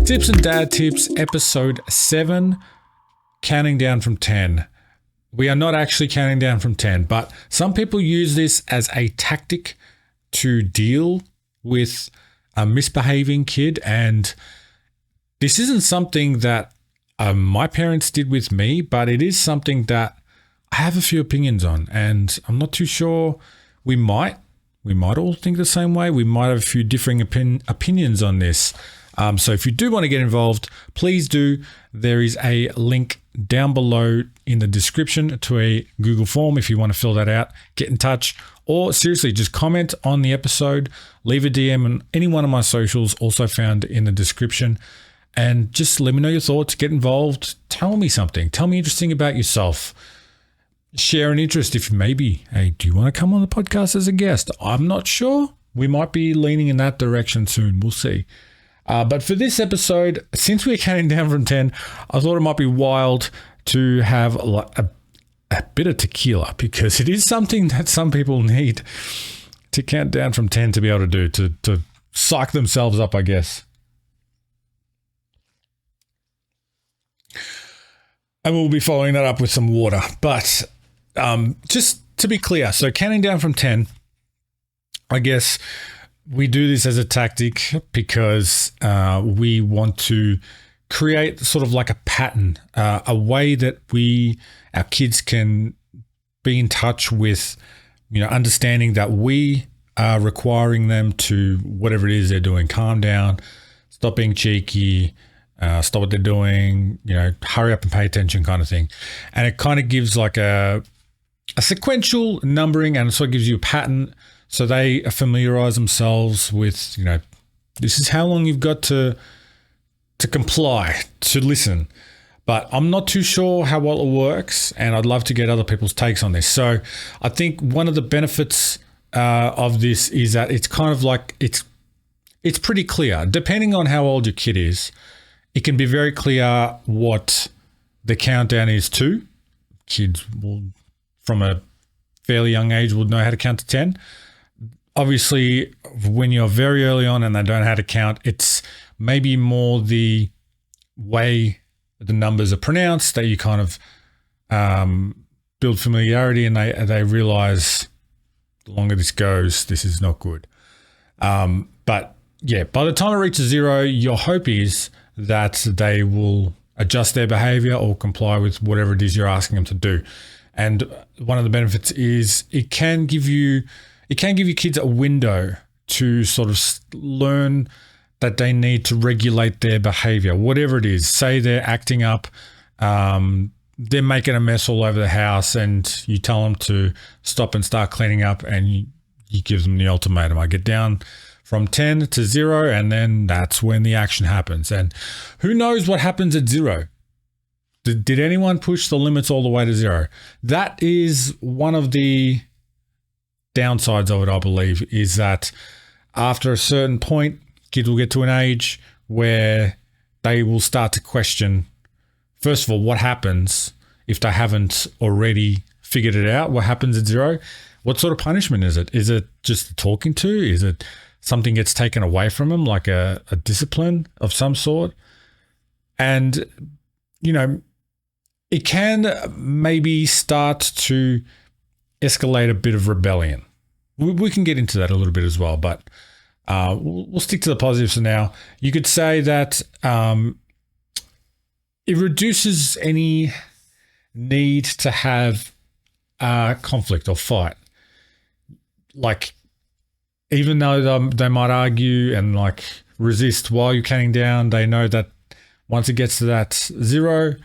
Tips and Dad Tips, episode 7, counting down from 10. We are not actually counting down from 10, but some people use this as a tactic to deal with a misbehaving kid. And this isn't something that my parents did with me, but it is something that I have a few opinions on, and I'm not too sure. We might all think the same way. We might have a few differing opinions on this. So if you do want to get involved, please do. There is a link down below in the description to a Google form if you want to fill that out. Get in touch, or seriously, just comment on the episode, leave a DM on any one of my socials, also found in the description, and just let me know your thoughts. Get involved. Tell me something. Tell me interesting about yourself. Share an interest if maybe, hey, do you want to come on the podcast as a guest? I'm not sure. We might be leaning in that direction soon. We'll see. But for this episode, since we're counting down from 10, I thought it might be wild to have a bit of tequila, because it is something that some people need to count down from 10 to be able to do, to psych themselves up, I guess. And we'll be following that up with some water. But just to be clear, so counting down from 10, I guess we do this as a tactic because we want to create sort of like a pattern, a way that our kids can be in touch with, understanding that we are requiring them to, whatever it is they're doing, calm down, stop being cheeky, stop what they're doing, hurry up and pay attention kind of thing. And it kind of gives like a sequential numbering, and it sort of gives you a pattern so they familiarize themselves with, this is how long you've got to comply, to listen. But I'm not too sure how well it works, and I'd love to get other people's takes on this. So I think one of the benefits of this is that it's kind of like it's pretty clear. Depending on how old your kid is, it can be very clear what the countdown is to. Kids will, from a fairly young age, will know how to count to 10. Obviously, when you're very early on and they don't know how to count, it's maybe more the way the numbers are pronounced that you kind of build familiarity, and they realize the longer this goes, this is not good. But yeah, by the time it reaches 0, your hope is that they will adjust their behavior or comply with whatever it is you're asking them to do. And one of the benefits is it can give you kids a window to sort of learn that they need to regulate their behavior, whatever it is. Say they're acting up, they're making a mess all over the house, and you tell them to stop and start cleaning up, and you give them the ultimatum. I get down from 10 to 0, and then that's when the action happens. And who knows what happens at 0? Did anyone push the limits all the way to 0? That is one of the downsides of it, I believe, is that after a certain point, kids will get to an age where they will start to question, first of all, what happens if they haven't already figured it out? What happens at 0? What sort of punishment is it? Is it just talking to? Is it something gets taken away from them, like a discipline of some sort? And, it can maybe start to escalate a bit of rebellion. We can get into that a little bit as well, but we'll stick to the positives for now. You could say that it reduces any need to have conflict or fight. Like, even though they might argue and like resist while you're counting down, they know that once it gets to that 0,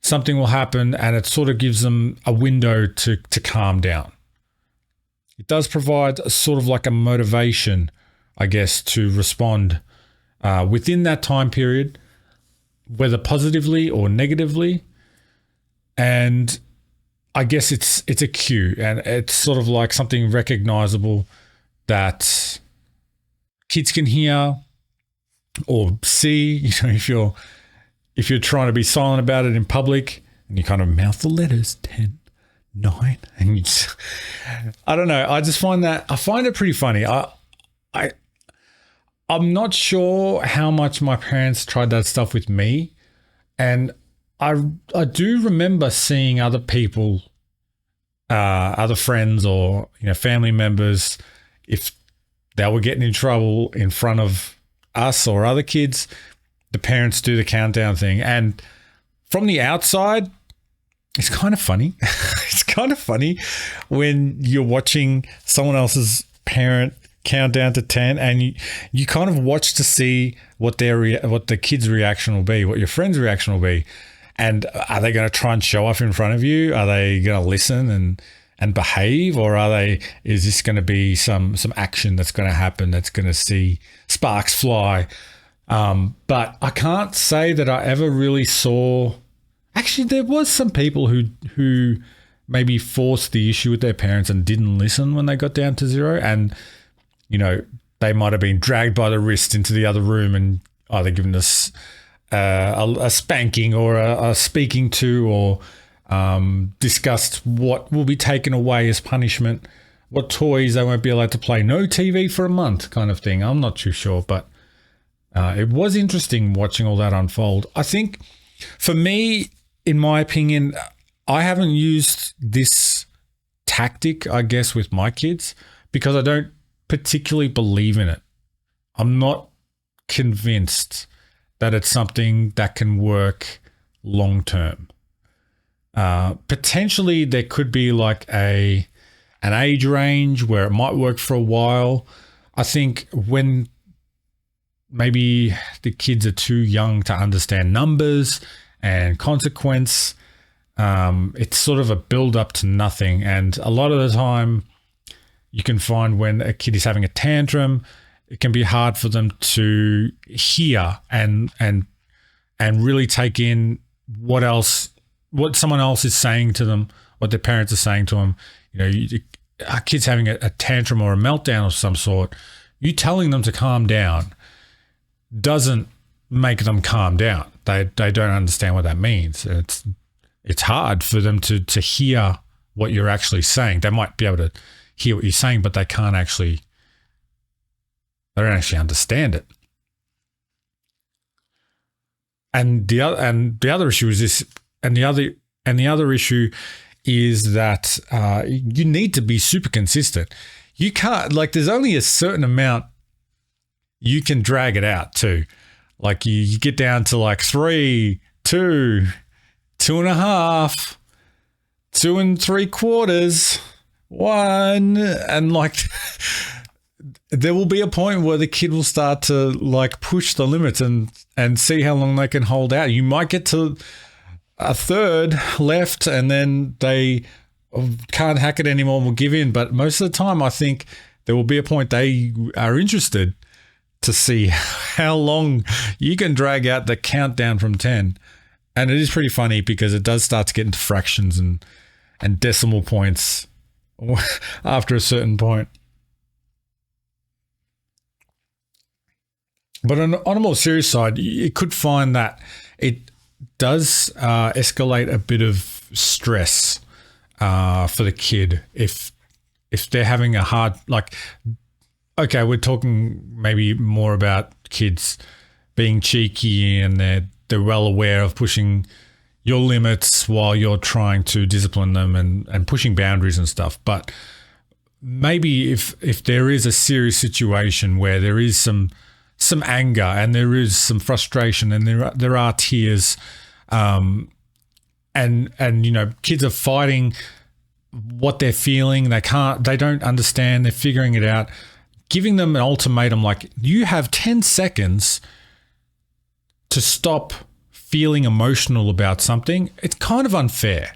something will happen, and it sort of gives them a window to calm down. It does provide a sort of like a motivation, I guess, to respond within that time period, whether positively or negatively. And I guess it's a cue, and it's sort of like something recognizable that kids can hear or see. If you're trying to be silent about it in public, and you kind of mouth the letters 10, 9, and you just, I don't know. I find it pretty funny. I I'm not sure how much my parents tried that stuff with me. And I do remember seeing other people, other friends or family members, if they were getting in trouble in front of us or other kids, the parents do the countdown thing. And from the outside, it's kind of funny. It's kind of funny when you're watching someone else's parent count down to 10 and you kind of watch to see what the kid's reaction will be, what your friend's reaction will be. And are they going to try and show off in front of you? Are they going to listen and behave, or is this going to be some action that's going to happen that's going to see sparks fly? But I can't say that I ever really saw. Actually, there was some people who maybe forced the issue with their parents and didn't listen when they got down to 0, and they might have been dragged by the wrist into the other room and either given us a spanking or a speaking to, or discussed what will be taken away as punishment, what toys they won't be allowed to play, no TV for a month kind of thing. I'm not too sure, but it was interesting watching all that unfold. I think for me, in my opinion, I haven't used this tactic, I guess, with my kids because I don't particularly believe in it. I'm not convinced that it's something that can work long term. Potentially there could be like an age range where it might work for a while. I think when maybe the kids are too young to understand numbers and consequence, it's sort of a build up to nothing. And a lot of the time you can find when a kid is having a tantrum, it can be hard for them to hear and really take in what someone else is saying to them, what their parents are saying to them. A kid's having a tantrum or a meltdown of some sort. You telling them to calm down doesn't make them calm down. They don't understand what that means. It's hard for them to hear what you're actually saying. They might be able to hear what you're saying, but they don't actually understand it. And the other issue is this, and the other issue is that you need to be super consistent. You can't, there's only a certain amount you can drag it out to. Like you get down to 3, 2, 2.5, 2 3/4, 1, and there will be a point where the kid will start to push the limits and see how long they can hold out. You might get to a third left and then they can't hack it anymore and will give in. But most of the time, I think there will be a point they are interested to see how long you can drag out the countdown from 10. And it is pretty funny because it does start to get into fractions and decimal points after a certain point. But on a more serious side, you could find that it does escalate a bit of stress for the kid if they're having a hard, okay, we're talking maybe more about kids being cheeky and they're well aware of pushing your limits while you're trying to discipline them and pushing boundaries and stuff. But maybe if there is a serious situation where there is some anger and there is some frustration and there are tears, and kids are fighting what they're feeling. They don't understand. They're figuring it out. Giving them an ultimatum you have 10 seconds to stop feeling emotional about something, it's kind of unfair.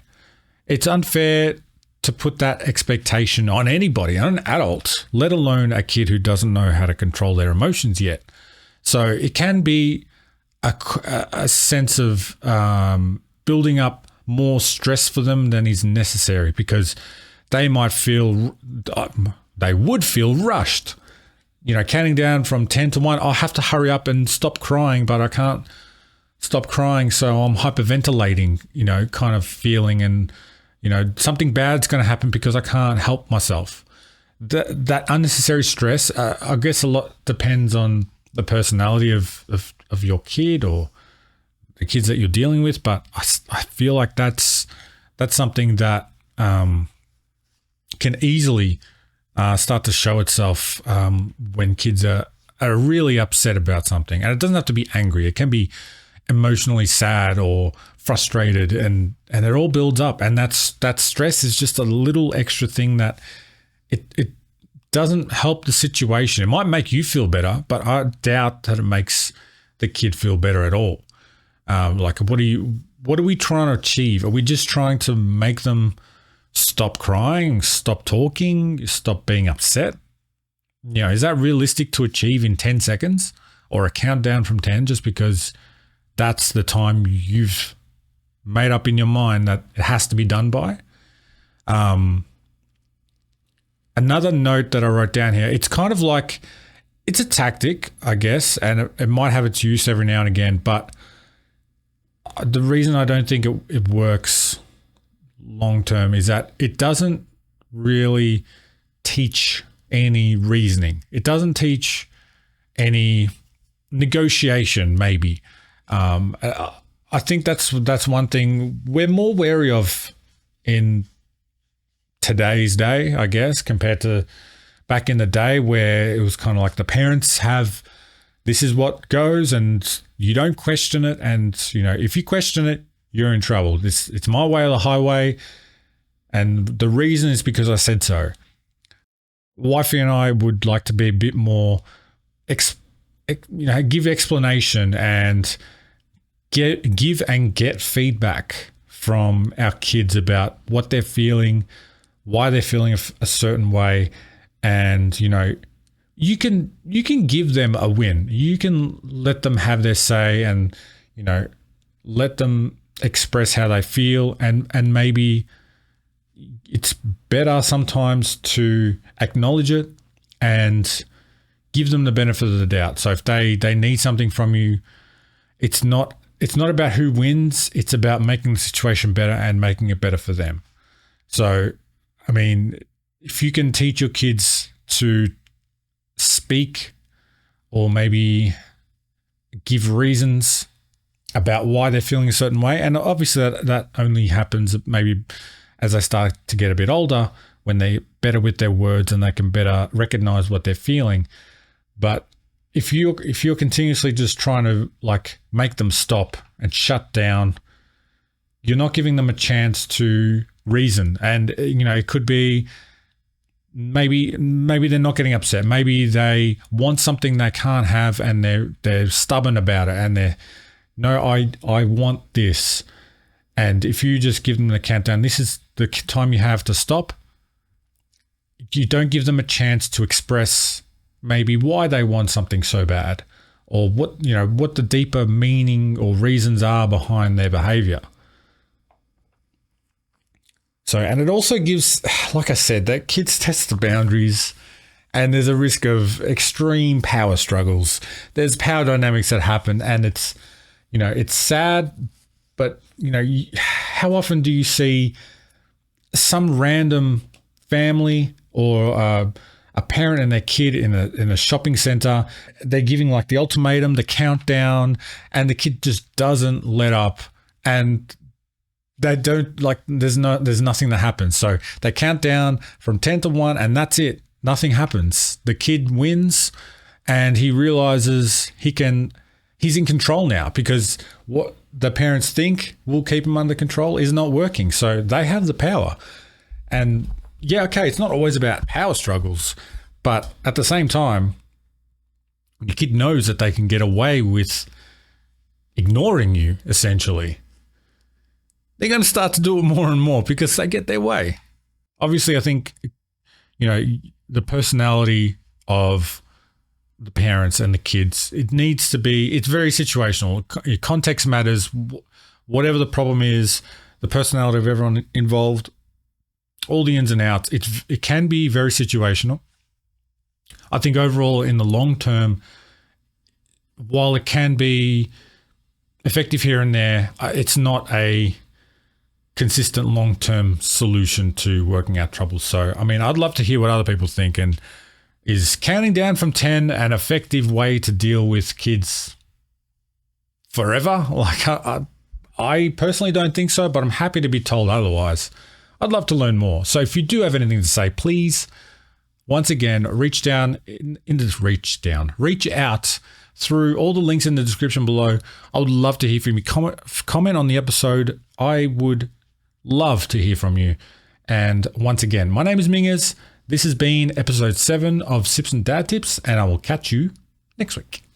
It's unfair to put that expectation on anybody, on an adult, let alone a kid who doesn't know how to control their emotions yet. So it can be a sense of building up more stress for them than is necessary because they would feel rushed. Counting down from 10 to 1, I'll have to hurry up and stop crying, but I can't stop crying, so I'm hyperventilating, kind of feeling, and, something bad's going to happen because I can't help myself. That unnecessary stress, I guess a lot depends on the personality of your kid or the kids that you're dealing with, but I feel like that's something that can easily start to show itself when kids are really upset about something. And it doesn't have to be angry. It can be emotionally sad or frustrated, and it all builds up. And that stress is just a little extra thing that it doesn't help the situation. It might make you feel better, but I doubt that it makes the kid feel better at all. Like, what are we trying to achieve? Are we just trying to make them stop crying, stop talking, stop being upset? You know, is that realistic to achieve in 10 seconds or a countdown from 10 just because that's the time you've made up in your mind that it has to be done by? Another note that I wrote down here, it's kind of like, it's a tactic, I guess, and it might have its use every now and again, but the reason I don't think it works long term is that it doesn't really teach any reasoning. It doesn't teach any negotiation, maybe. I think that's one thing we're more wary of in today's day, I guess, compared to back in the day where it was kind of like the parents have, this is what goes and you don't question it. And, you know, if you question it, you're in trouble. It's my way or the highway. And the reason is because I said so. Wifey and I would like to be a bit more, give explanation and give and get feedback from our kids about what they're feeling, why they're feeling a certain way. And, you know, you can give them a win. You can let them have their say and, you know, let them express how they feel. And maybe it's better sometimes to acknowledge it and give them the benefit of the doubt. So if they need something from you, it's not about who wins. It's about making the situation better and making it better for them. So, I mean, if you can teach your kids to speak or maybe give reasons about why they're feeling a certain way, and obviously that only happens maybe as they start to get a bit older, when they're better with their words and they can better recognize what they're feeling. But if you're continuously just trying to like make them stop and shut down, you're not giving them a chance to reason. And, you know, it could be maybe they're not getting upset. Maybe they want something they can't have and they're stubborn about it and I want this. And if you just give them the countdown, this is the time you have to stop. You don't give them a chance to express maybe why they want something so bad or what the deeper meaning or reasons are behind their behavior. So, and it also gives, like I said, that kids test the boundaries and there's a risk of extreme power struggles. There's power dynamics that happen and it's sad, but, how often do you see some random family or a parent and their kid in a shopping center, they're giving like the ultimatum, the countdown, and the kid just doesn't let up and they don't there's nothing that happens. So they count down from 10 to 1 and that's it. Nothing happens. The kid wins and he realizes he's in control now because what the parents think will keep him under control is not working. So they have the power. And yeah, okay, it's not always about power struggles, but at the same time, when your kid knows that they can get away with ignoring you, essentially, they're going to start to do it more and more because they get their way. Obviously, I think, the personality of the parents and the kids, it's very situational. Context matters. Whatever the problem is, the personality of everyone involved, all the ins and outs, it can be very situational. I think overall in the long term, while it can be effective here and there, it's not a consistent long-term solution to working out troubles. So, I mean, I'd love to hear what other people think. And Is counting down from 10 an effective way to deal with kids forever? Like, I personally don't think so, but I'm happy to be told otherwise. I'd love to learn more. So if you do have anything to say, please, once again, reach out through all the links in the description below. I would love to hear from you. Comment on the episode. I would love to hear from you. And once again, my name is Mingers. This has been episode 7 of Sips and Dad Tips, and I will catch you next week.